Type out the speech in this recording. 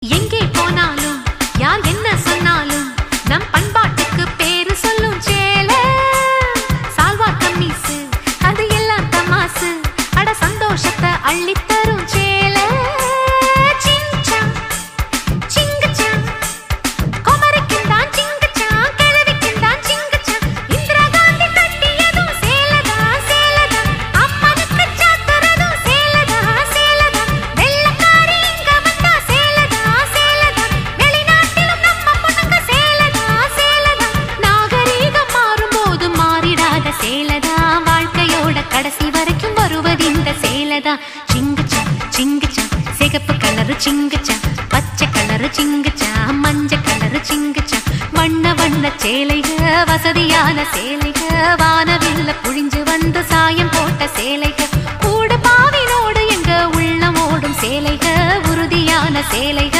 எங்கே போனாலும் யார் என்ன சொன்னாலும் நம் பண்பாட்டுக்கு பேரு சொல்லும் சேலை சால்வா கம்மீசு அது எல்லாம் தமாசு அட சந்தோஷத்தை அள்ளித்தரும் சேலை கடைசி வரைக்கும் வருவது இந்த சேலதா சிங்குச்சா சிங்குச்சா சிகப்பு கலரு சிங்குச்சா பச்சை கலரு சிங்குச்சா மஞ்சள் கலரு சிங்குச்சா வண்ண வண்ண சேலைக வசதியான சேலைக வானவில்ல புழிஞ்சு வந்து சாயம் போட்ட சேலைக கூட பாவினோடு எங்க உள்ளமோடும் சேலைக உறுதியான சேலைக